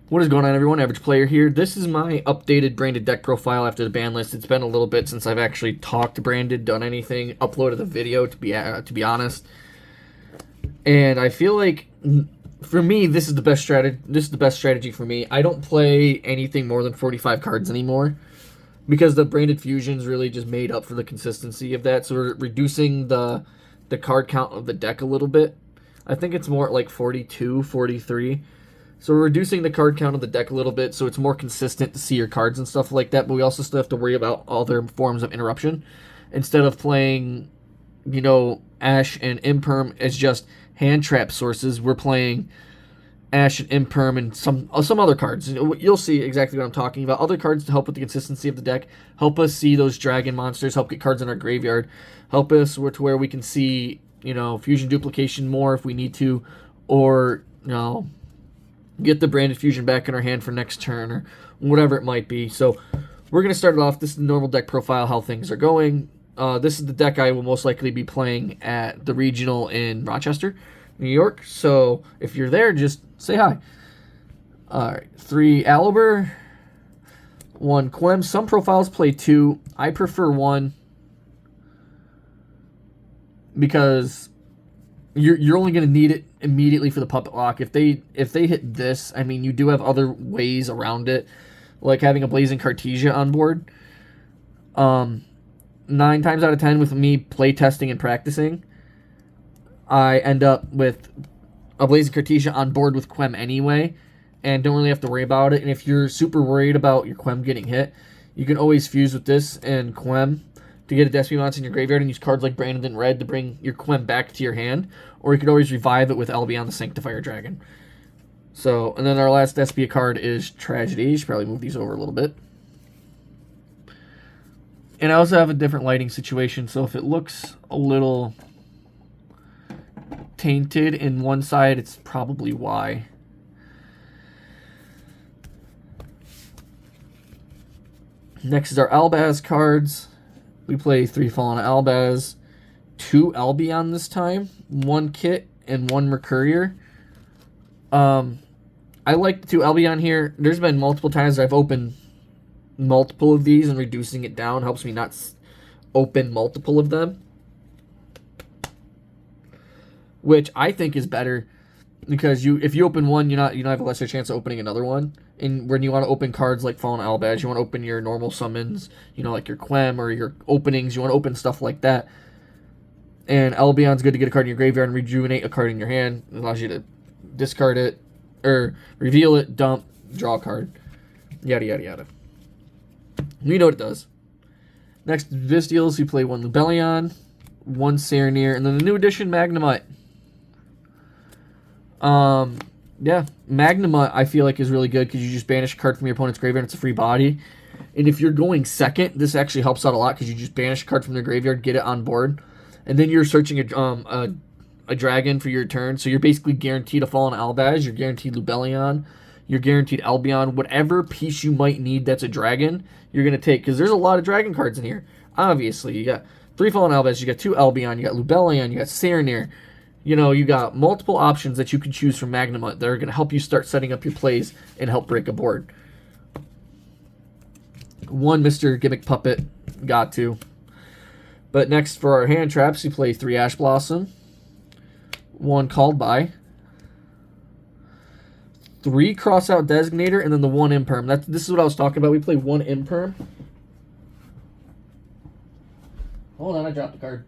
What is going on, everyone? Average Player here. This is my updated branded deck profile after the ban list. It's been a little bit since I've actually talked branded, done anything, uploaded a video, to be honest. And I feel like, for me, this is the best strategy. This is the best strategy for me. I don't play anything more than 45 cards anymore because the branded fusions really just made up for the consistency of that. So we're reducing the card count of the deck a little bit. I think it's more like 42, 43. So we're reducing the card count of the deck a little bit so it's more consistent to see your cards and stuff like that, but we also still have to worry about other forms of interruption. Instead of playing, Ash and Imperm as just hand trap sources, we're playing Ash and Imperm and some other cards. You'll see exactly what I'm talking about. Other cards to help with the consistency of the deck, help us see those dragon monsters, help get cards in our graveyard, help us to where we can see, fusion duplication more if we need to, or, get the branded fusion back in our hand for next turn or whatever it might be. So we're going to start it off. This is the normal deck profile, how things are going. This is the deck I will most likely be playing at the regional in Rochester, New York. So if you're there, just say hi. All right, 3 Aliber, 1 Quem. Some profiles play 2. I prefer 1 because you're only going to need it immediately for the puppet lock. If they hit this, I mean, you do have other ways around it, like having a Blazing Cartesia on board. 9 times out of 10 with me play testing and practicing, I end up with a Blazing Cartesia on board with Quem anyway, and don't really have to worry about it. And if you're super worried about your Quem getting hit, you can always fuse with this and Quem to get a Despia Monster in your graveyard and use cards like Branded in Red to bring your Quem back to your hand, or you could always revive it with Albion the Sanctifier Dragon. So, and then our last Despia card is Tragedy. You should probably move these over a little bit. And I also have a different lighting situation, so if it looks a little tainted in one side, it's probably why. Next is our Albaz cards. We play 3 Fallen Albaz, 2 Albion this time, 1 Kit, and 1 Mercurier. I like the 2 Albion here. There's been multiple times I've opened multiple of these, and reducing it down helps me not open multiple of them, which I think is better because if you open one, you have a lesser chance of opening another one. And when you want to open cards like Fallen Albaz, you want to open your normal summons, like your Quem or your openings, you want to open stuff like that. And Albion's good to get a card in your graveyard and rejuvenate a card in your hand. It allows you to discard it, or reveal it, dump, draw a card, yada, yada, yada. You know what it does. Next, Bystials, you play 1 Lubellion, 1 Serenir, and then the new edition, Magnemite. Yeah, Magnemite I feel like is really good because you just banish a card from your opponent's graveyard and it's a free body. And if you're going second, this actually helps out a lot because you just banish a card from their graveyard, get it on board, and then you're searching a dragon for your turn. So you're basically guaranteed a Fallen Albaz, you're guaranteed Lubellion, you're guaranteed Albion, whatever piece you might need that's a dragon, you're going to take, because there's a lot of dragon cards in here. Obviously, you got 3 Fallen Albaz, you got 2 Albion, you got Lubellion, you got Serenir. You got multiple options that you can choose from Magnemite that are going to help you start setting up your plays and help break a board. 1 Mr. Gimmick Puppet, got to. But next for our hand traps, you play 3 Ash Blossom, 1 Called By, 3 Crossout Designator, and then the 1 Imperm. This is what I was talking about. We play 1 Imperm. Hold on, I dropped the card.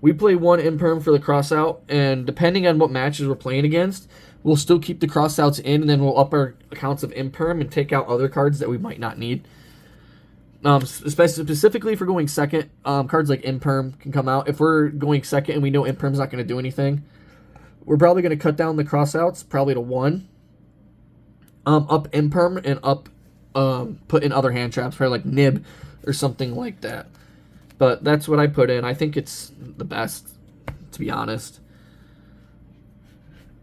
We play 1 Imperm for the crossout, and depending on what matches we're playing against, we'll still keep the crossouts in, and then we'll up our accounts of Imperm and take out other cards that we might not need. Specifically if we're going second, cards like Imperm can come out. If we're going second and we know Imperm's not going to do anything, we're probably going to cut down the crossouts, probably to 1. Up Imperm and up put in other hand traps, probably like Nib or something like that. But that's what I put in. I think it's the best, to be honest.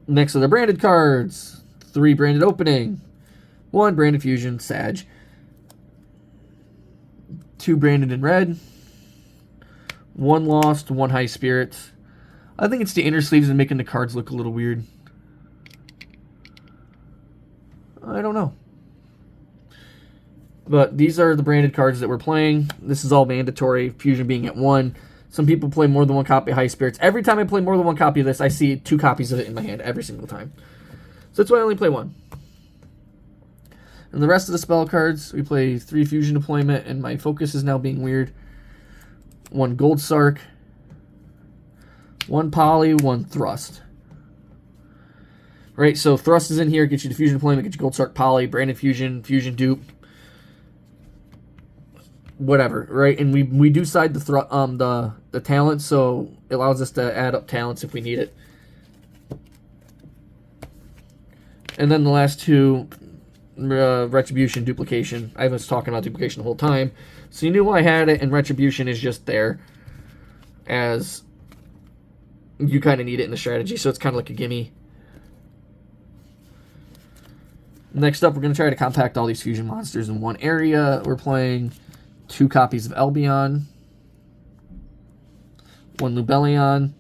Next are the branded cards. 3 branded opening. 1 branded fusion, Sag. 2 branded in red. 1 lost, 1 high spirits. I think it's the inner sleeves and making the cards look a little weird. I don't know. But these are the branded cards that we're playing. This is all mandatory, Fusion being at 1. Some people play more than one copy of High Spirits. Every time I play more than one copy of this, I see 2 copies of it in my hand every single time. So that's why I only play 1. And the rest of the spell cards, we play 3 Fusion Deployment, and my focus is now being weird. 1 Gold Sark, 1 Poly, 1 Thrust. Right, so Thrust is in here, get you the Fusion Deployment, get you Gold Sark, Poly, Branded Fusion, Fusion Dupe, whatever, right? And we do side the talents, so it allows us to add up talents if we need it. And then the last 2, Retribution, Duplication. I was talking about Duplication the whole time, so you knew I had it, and Retribution is just there as you kind of need it in the strategy, so it's kind of like a gimme. Next up, we're going to try to compact all these Fusion Monsters in one area. We're playing 2 copies of Albion, 1 Lubellion,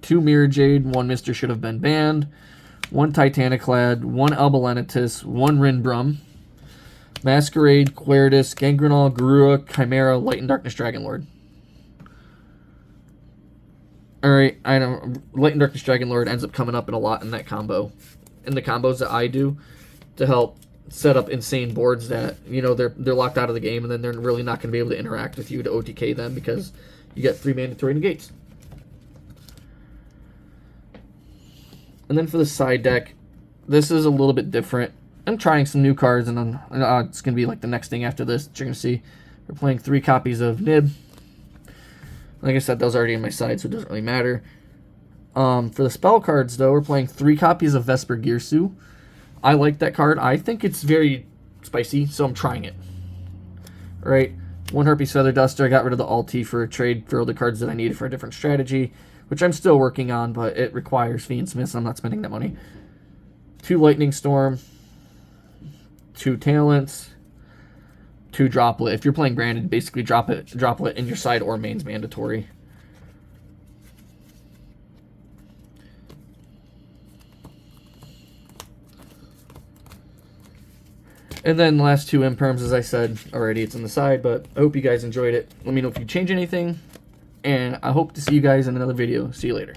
2 Mirror Jade, 1 Mister Should Have Been Banned, 1 Titaniclad, 1 Albulenitus, 1 Rinbrum, Masquerade, Querdus, Gangrenol, Garura, Chimera, Light and Darkness Dragonlord. Alright, I know Light and Darkness Dragonlord ends up coming up in a lot in that combo. In the combos that I do to help set up insane boards that, you know, they're locked out of the game, and then they're really not going to be able to interact with you to OTK them because you get 3 mandatory negates. And then for the side deck, this is a little bit different. I'm trying some new cards, and then it's going to be like the next thing after this that you're going to see. We're playing 3 copies of Nib. Like I said, those are already in my side, so it doesn't really matter. For the spell cards, though, we're playing 3 copies of Vesper Girsu. I like that card. I think it's very spicy, so I'm trying it. Alright, 1 Herpes Feather Duster. I got rid of the Alti for a trade for other cards that I needed for a different strategy, which I'm still working on, but it requires Fiend Smith, so I'm not spending that money. 2 Lightning Storm, 2 Talents, 2 Droplet. If you're playing Branded, basically Droplet in your side or main's mandatory. And then the last 2 Imperms, as I said already, it's on the side, but I hope you guys enjoyed it. Let me know if you change anything, and I hope to see you guys in another video. See you later.